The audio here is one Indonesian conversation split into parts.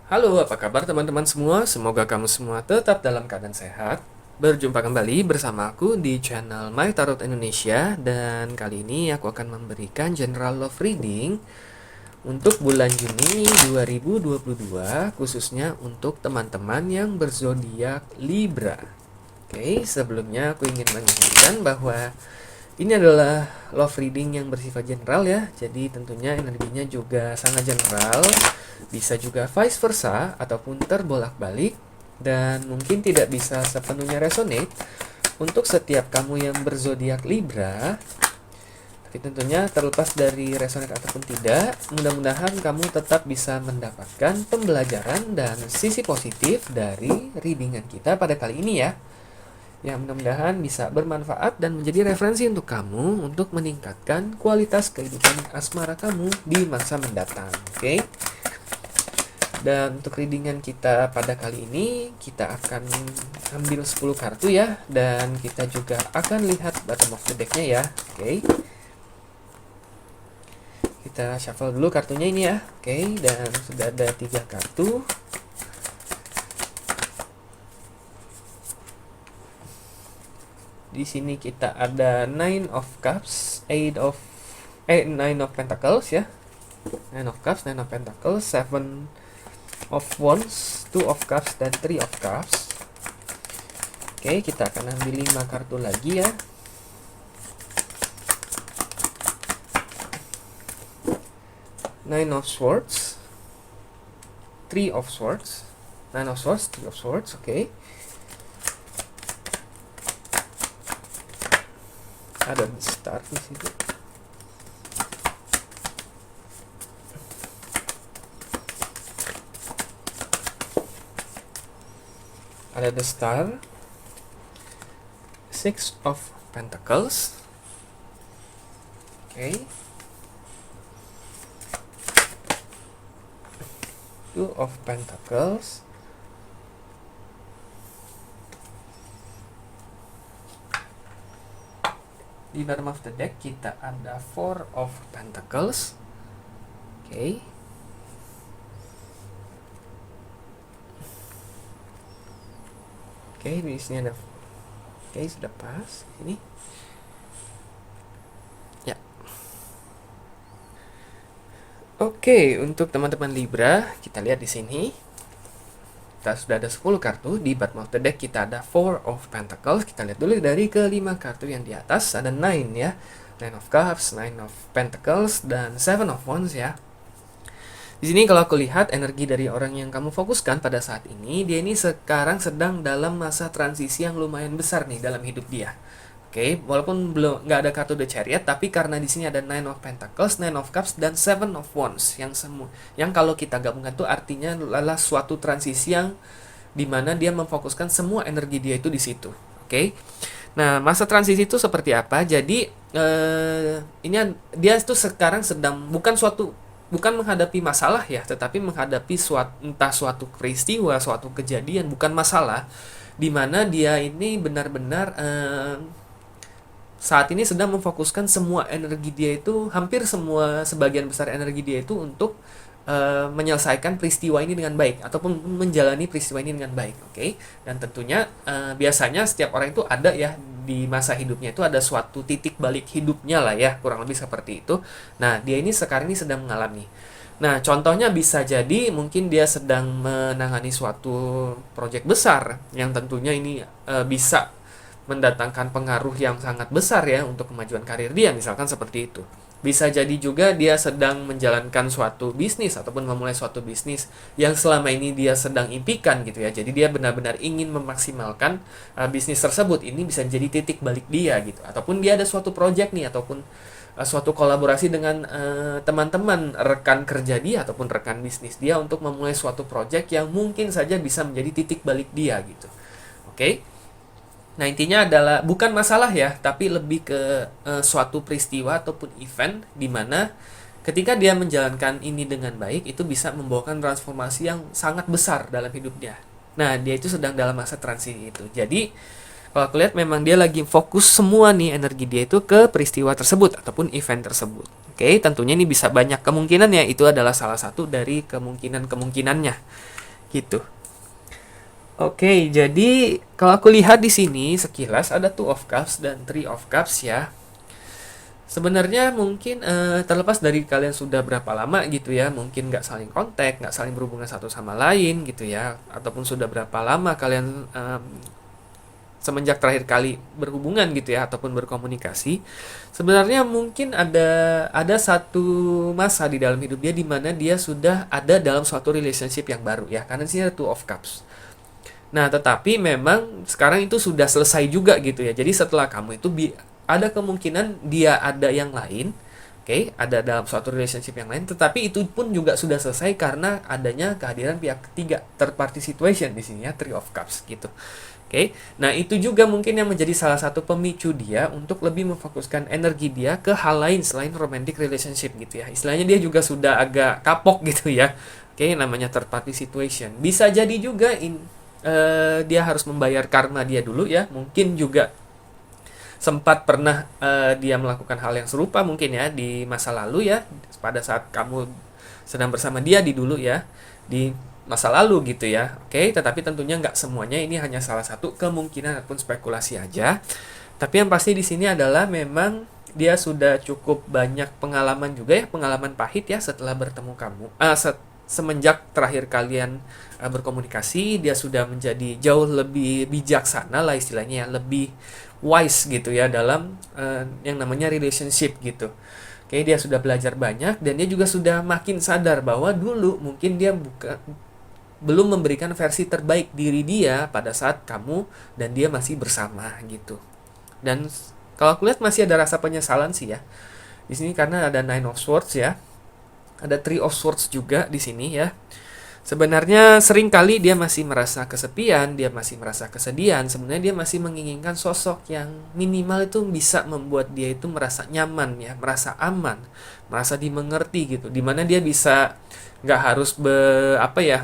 Halo, apa kabar teman-teman semua? Semoga kamu semua tetap dalam keadaan sehat. Berjumpa kembali bersama aku di channel My Tarot Indonesia, dan kali ini aku akan memberikan general love reading untuk bulan Juni 2022, khususnya untuk teman-teman yang berzodiak Libra. Oke, sebelumnya aku ingin mengingatkan bahwa ini adalah love reading yang bersifat general ya. Jadi tentunya energinya juga sangat general. Bisa juga vice versa ataupun terbolak-balik, dan mungkin tidak bisa sepenuhnya resonate untuk setiap kamu yang berzodiak Libra. Tapi tentunya terlepas dari resonate ataupun tidak, mudah-mudahan kamu tetap bisa mendapatkan pembelajaran dan sisi positif dari readingan kita pada kali ini ya. Yang mudah-mudahan bisa bermanfaat dan menjadi referensi untuk kamu untuk meningkatkan kualitas kehidupan asmara kamu di masa mendatang. Oke? Dan untuk readingan kita pada kali ini, kita akan ambil 10 kartu ya, dan kita juga akan lihat bottom of the deck-nya ya. Oke. Kita shuffle dulu kartunya ini ya. Oke, dan sudah ada 3 kartu. Di sini kita ada Nine of Cups, Nine of Pentacles ya. Nine of Cups, Nine of Pentacles, Seven of Wands, Two of Cups, dan Three of Cups. Oke, kita akan ambil 5 kartu lagi ya. Nine of Swords, Three of Swords, Nine of Swords, Three of Swords. Oke. Ada star di situ. Ada the star, Six of Pentacles. Oke. Two of Pentacles. Di bottom of the deck kita ada Four of Pentacles. Oke. Oke, di sini ada. Oke, sudah pas. Ini. Ya. Oke, untuk teman-teman Libra, kita lihat di sini. Kita sudah ada 10 kartu. Di bottom of the deck kita ada Four of Pentacles. Kita lihat dulu dari kelima kartu yang di atas. Ada Nine ya. Nine of Cups, Nine of Pentacles, dan Seven of Wands ya. Di sini kalau aku lihat energi dari orang yang kamu fokuskan pada saat ini, dia ini sekarang sedang dalam masa transisi yang lumayan besar nih dalam hidup dia. Oke, walaupun belum nggak ada kartu The Chariot, tapi karena di sini ada Nine of Pentacles, Nine of Cups, dan Seven of Wands yang kalau kita gabungkan tuh artinya adalah suatu transisi yang dimana dia memfokuskan semua energi dia itu di situ. Oke. Nah, masa transisi itu seperti apa? Jadi ini dia itu sekarang sedang bukan menghadapi masalah ya, tetapi menghadapi entah suatu peristiwa, suatu kejadian, bukan masalah, di mana dia ini benar-benar saat ini sedang memfokuskan semua energi dia itu, hampir sebagian besar energi dia itu untuk menyelesaikan peristiwa ini dengan baik ataupun menjalani peristiwa ini dengan baik. Oke. Dan tentunya biasanya setiap orang itu ada ya, di masa hidupnya itu ada suatu titik balik hidupnya lah ya, kurang lebih seperti itu. Nah, dia ini sekarang ini sedang mengalami. Nah, contohnya bisa jadi mungkin dia sedang menangani suatu proyek besar yang tentunya ini bisa mendatangkan pengaruh yang sangat besar ya untuk kemajuan karir dia, misalkan seperti itu. Bisa jadi juga dia sedang menjalankan suatu bisnis ataupun memulai suatu bisnis yang selama ini dia sedang impikan gitu ya. Jadi dia benar-benar ingin memaksimalkan bisnis tersebut. Ini bisa jadi titik balik dia gitu. Ataupun dia ada suatu project nih, ataupun suatu kolaborasi dengan teman-teman rekan kerja dia ataupun rekan bisnis dia untuk memulai suatu project yang mungkin saja bisa menjadi titik balik dia gitu. Oke. Nah, intinya adalah bukan masalah ya, tapi lebih ke suatu peristiwa ataupun event di mana ketika dia menjalankan ini dengan baik, itu bisa membawakan transformasi yang sangat besar dalam hidup dia. Nah, dia itu sedang dalam masa transisi itu. Jadi, kalau aku lihat memang dia lagi fokus semua nih energi dia itu ke peristiwa tersebut ataupun event tersebut. Oke, tentunya ini bisa banyak kemungkinan ya, itu adalah salah satu dari kemungkinan-kemungkinannya gitu. Oke, jadi kalau aku lihat di sini sekilas ada Two of Cups dan Three of Cups ya. Sebenarnya mungkin terlepas dari kalian sudah berapa lama gitu ya, mungkin nggak saling kontak, nggak saling berhubungan satu sama lain gitu ya, ataupun sudah berapa lama kalian semenjak terakhir kali berhubungan gitu ya, ataupun berkomunikasi. Sebenarnya mungkin ada satu masa di dalam hidup dia di mana dia sudah ada dalam suatu relationship yang baru ya, karena di sini ada Two of Cups. Nah, tetapi memang sekarang itu sudah selesai juga gitu ya. Jadi setelah kamu itu ada kemungkinan dia ada yang lain, oke, ada dalam suatu relationship yang lain, tetapi itu pun juga sudah selesai karena adanya kehadiran pihak ketiga, third party situation di sini ya, Three of Cups gitu. Oke, nah itu juga mungkin yang menjadi salah satu pemicu dia untuk lebih memfokuskan energi dia ke hal lain selain romantic relationship gitu ya. Istilahnya dia juga sudah agak kapok gitu ya. Oke, namanya third party situation. Bisa jadi juga dia harus membayar karma dia dulu ya. Mungkin juga sempat pernah dia melakukan hal yang serupa mungkin ya di masa lalu ya, pada saat kamu sedang bersama dia di dulu ya, di masa lalu gitu ya. Oke, tetapi tentunya nggak semuanya, ini hanya salah satu kemungkinan ataupun spekulasi aja. Tapi yang pasti di sini adalah memang dia sudah cukup banyak pengalaman juga ya, pengalaman pahit ya setelah bertemu kamu. Semenjak terakhir kalian berkomunikasi, dia sudah menjadi jauh lebih bijaksana lah istilahnya ya, lebih wise gitu ya dalam yang namanya relationship gitu. Oke, dia sudah belajar banyak dan dia juga sudah makin sadar bahwa dulu mungkin dia belum memberikan versi terbaik diri dia pada saat kamu dan dia masih bersama gitu. Dan kalau aku lihat masih ada rasa penyesalan sih ya. Di sini karena ada Nine of Swords ya. Ada Three of Swords juga di sini ya. Sebenarnya sering kali dia masih merasa kesepian, dia masih merasa kesedihan. Sebenarnya dia masih menginginkan sosok yang minimal itu bisa membuat dia itu merasa nyaman ya, merasa aman, merasa dimengerti gitu. Dimana dia bisa nggak harus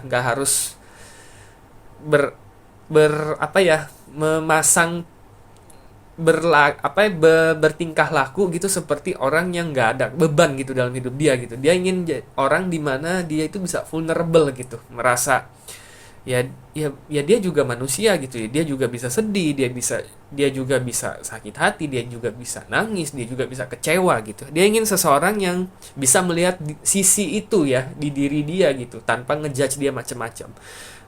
nggak harus memasang bertingkah laku gitu seperti orang yang nggak ada beban gitu dalam hidup dia gitu. Dia ingin orang dimana dia itu bisa vulnerable gitu, merasa ya dia juga manusia gitu ya, dia juga bisa sedih, dia juga bisa sakit hati, dia juga bisa nangis, dia juga bisa kecewa gitu. Dia ingin seseorang yang bisa melihat sisi itu ya di diri dia gitu tanpa ngejudge dia macam-macam.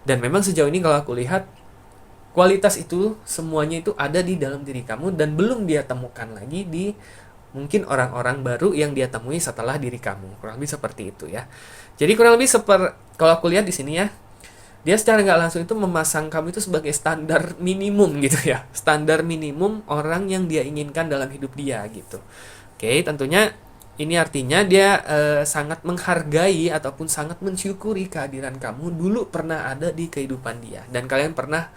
Dan memang sejauh ini kalau aku lihat kualitas itu semuanya itu ada di dalam diri kamu dan belum dia temukan lagi di mungkin orang-orang baru yang dia temui setelah diri kamu. Kurang lebih seperti itu ya. Jadi kurang lebih kalau aku lihat di sini ya, dia secara nggak langsung itu memasang kamu itu sebagai standar minimum gitu ya. Standar minimum orang yang dia inginkan dalam hidup dia gitu. Oke, tentunya ini artinya dia sangat menghargai ataupun sangat mensyukuri kehadiran kamu dulu pernah ada di kehidupan dia dan kalian pernah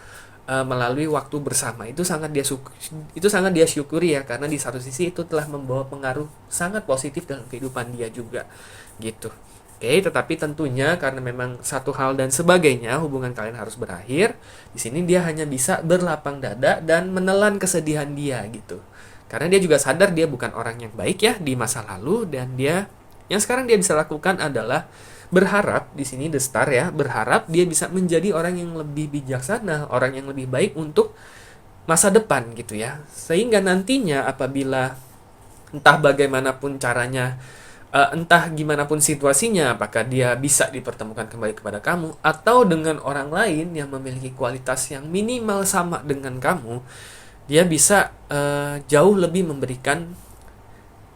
melalui waktu bersama. Itu sangat dia syukuri ya, karena di satu sisi itu telah membawa pengaruh sangat positif dalam kehidupan dia juga gitu. Oke, tetapi tentunya karena memang satu hal dan sebagainya hubungan kalian harus berakhir. Di sini dia hanya bisa berlapang dada dan menelan kesedihan dia gitu. Karena dia juga sadar dia bukan orang yang baik ya di masa lalu, dan yang sekarang dia bisa lakukan adalah berharap, di sini the star ya, berharap dia bisa menjadi orang yang lebih bijaksana, orang yang lebih baik untuk masa depan gitu ya. Sehingga nantinya apabila entah bagaimanapun caranya, entah gimana pun situasinya, apakah dia bisa dipertemukan kembali kepada kamu atau dengan orang lain yang memiliki kualitas yang minimal sama dengan kamu, dia bisa jauh lebih memberikan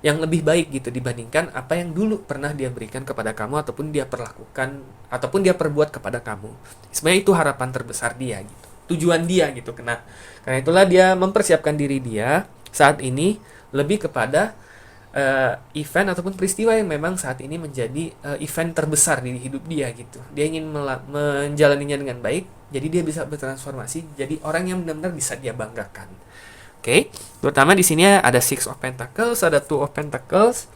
yang lebih baik gitu dibandingkan apa yang dulu pernah dia berikan kepada kamu ataupun dia perlakukan ataupun dia perbuat kepada kamu. Sebenarnya itu harapan terbesar dia gitu. Tujuan dia gitu. Karena itulah dia mempersiapkan diri dia saat ini lebih kepada event ataupun peristiwa yang memang saat ini menjadi event terbesar di hidup dia gitu. Dia ingin menjalaninya dengan baik, jadi dia bisa bertransformasi jadi orang yang benar-benar bisa dia banggakan. Oke, terutama di sini ada Six of Pentacles, ada Two of Pentacles.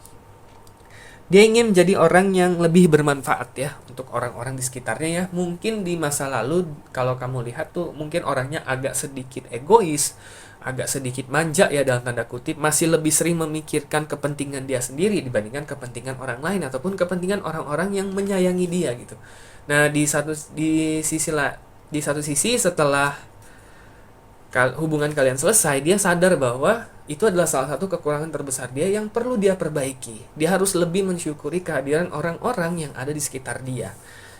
Dia ingin menjadi orang yang lebih bermanfaat ya untuk orang-orang di sekitarnya ya. Mungkin di masa lalu kalau kamu lihat tuh mungkin orangnya agak sedikit egois, agak sedikit manja ya dalam tanda kutip, masih lebih sering memikirkan kepentingan dia sendiri dibandingkan kepentingan orang lain ataupun kepentingan orang-orang yang menyayangi dia gitu. Nah, di satu sisi setelah hubungan kalian selesai, dia sadar bahwa itu adalah salah satu kekurangan terbesar dia yang perlu dia perbaiki. Dia harus lebih mensyukuri kehadiran orang-orang yang ada di sekitar dia.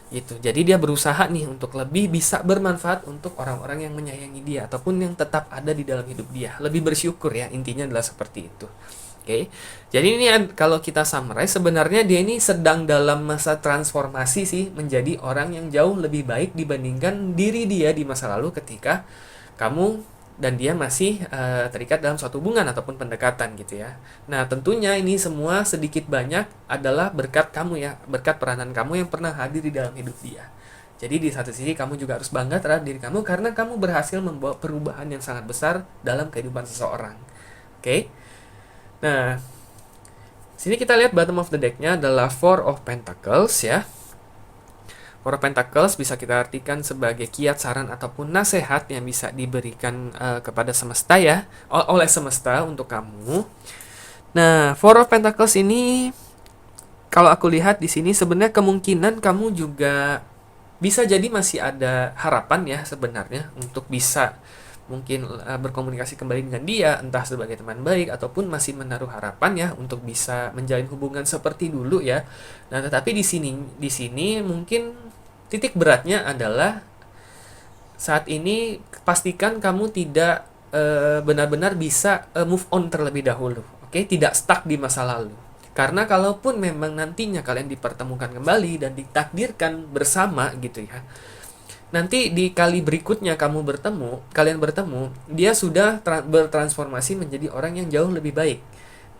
Gitu. Jadi dia berusaha nih untuk lebih bisa bermanfaat untuk orang-orang yang menyayangi dia ataupun yang tetap ada di dalam hidup dia. Lebih bersyukur ya, intinya adalah seperti itu. Oke. Jadi ini kalau kita summarize, sebenarnya dia ini sedang dalam masa transformasi sih menjadi orang yang jauh lebih baik dibandingkan diri dia di masa lalu ketika kamu dan dia masih terikat dalam suatu hubungan ataupun pendekatan gitu ya. Nah, tentunya ini semua sedikit banyak adalah berkat kamu ya, berkat peranan kamu yang pernah hadir di dalam hidup dia. Jadi di satu sisi kamu juga harus bangga terhadap diri kamu karena kamu berhasil membawa perubahan yang sangat besar dalam kehidupan seseorang. Oke. Nah, sini kita lihat bottom of the deck-nya adalah Four of Pentacles ya. Four of Pentacles bisa kita artikan sebagai kiat, saran, ataupun nasihat yang bisa diberikan kepada semesta ya, oleh semesta untuk kamu. Nah, Four of Pentacles ini kalau aku lihat di sini sebenarnya kemungkinan kamu juga bisa jadi masih ada harapan ya sebenarnya untuk bisa mungkin berkomunikasi kembali dengan dia, entah sebagai teman baik ataupun masih menaruh harapan ya untuk bisa menjalin hubungan seperti dulu ya. Nah, tetapi di sini mungkin titik beratnya adalah saat ini pastikan kamu tidak benar-benar bisa move on terlebih dahulu. Oke, tidak stuck di masa lalu. Karena kalaupun memang nantinya kalian dipertemukan kembali dan ditakdirkan bersama gitu ya. Nanti di kali berikutnya kalian bertemu, dia sudah bertransformasi menjadi orang yang jauh lebih baik.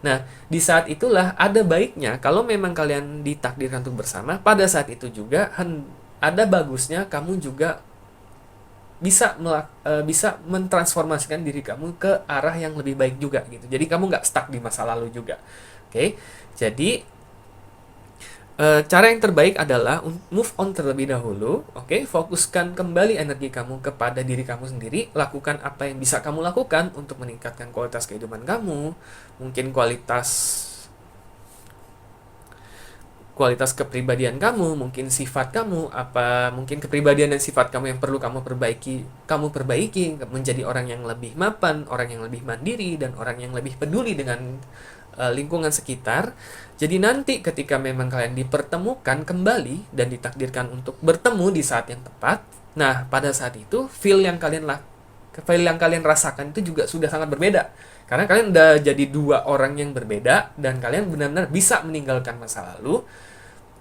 Nah, di saat itulah ada baiknya kalau memang kalian ditakdirkan untuk bersama, pada saat itu juga ada bagusnya kamu juga bisa mentransformasikan diri kamu ke arah yang lebih baik juga gitu. Jadi kamu nggak stuck di masa lalu juga. Oke, jadi cara yang terbaik adalah move on terlebih dahulu. Oke, fokuskan kembali energi kamu kepada diri kamu sendiri. Lakukan apa yang bisa kamu lakukan untuk meningkatkan kualitas kehidupan kamu. Mungkin kualitas kepribadian kamu, mungkin sifat kamu, mungkin kepribadian dan sifat kamu yang perlu kamu perbaiki menjadi orang yang lebih mapan, orang yang lebih mandiri, dan orang yang lebih peduli dengan lingkungan sekitar. Jadi nanti ketika memang kalian dipertemukan kembali dan ditakdirkan untuk bertemu di saat yang tepat, nah pada saat itu feel yang kalian rasakan itu juga sudah sangat berbeda. Karena kalian udah jadi dua orang yang berbeda dan kalian benar-benar bisa meninggalkan masa lalu,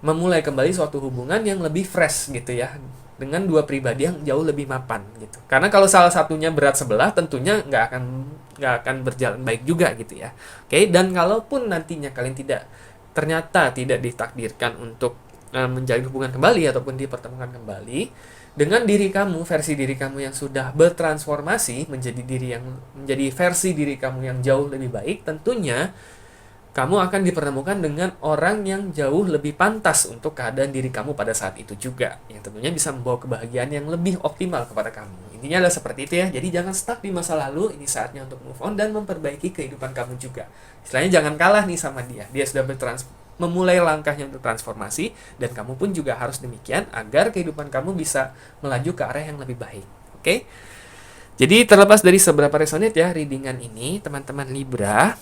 memulai kembali suatu hubungan yang lebih fresh gitu ya, dengan dua pribadi yang jauh lebih mapan gitu. Karena kalau salah satunya berat sebelah, tentunya nggak akan berjalan baik juga gitu ya. Oke, dan kalaupun nantinya kalian ternyata tidak ditakdirkan untuk menjalin hubungan kembali ataupun dipertemukan kembali dengan versi diri kamu yang sudah bertransformasi menjadi versi diri kamu yang jauh lebih baik, tentunya kamu akan dipertemukan dengan orang yang jauh lebih pantas untuk keadaan diri kamu pada saat itu juga, yang tentunya bisa membawa kebahagiaan yang lebih optimal kepada kamu. Intinya adalah seperti itu ya. Jadi jangan stuck di masa lalu, ini saatnya untuk move on dan memperbaiki kehidupan kamu juga. Istilahnya jangan kalah nih sama dia. Dia sudah memulai langkahnya untuk transformasi, dan kamu pun juga harus demikian agar kehidupan kamu bisa melaju ke arah yang lebih baik. Oke? Jadi terlepas dari seberapa resonate ya readingan ini, teman-teman Libra,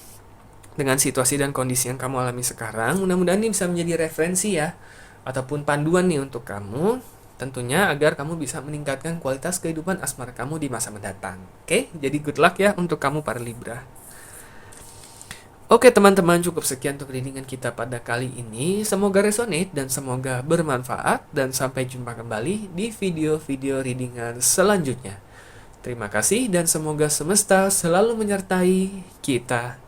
dengan situasi dan kondisi yang kamu alami sekarang, mudah-mudahan ini bisa menjadi referensi ya, ataupun panduan nih untuk kamu, tentunya agar kamu bisa meningkatkan kualitas kehidupan asmara kamu di masa mendatang. Oke, jadi good luck ya untuk kamu para Libra. Oke teman-teman, cukup sekian untuk readingan kita pada kali ini. Semoga resonate dan semoga bermanfaat, dan sampai jumpa kembali di video-video readingan selanjutnya. Terima kasih dan semoga semesta selalu menyertai kita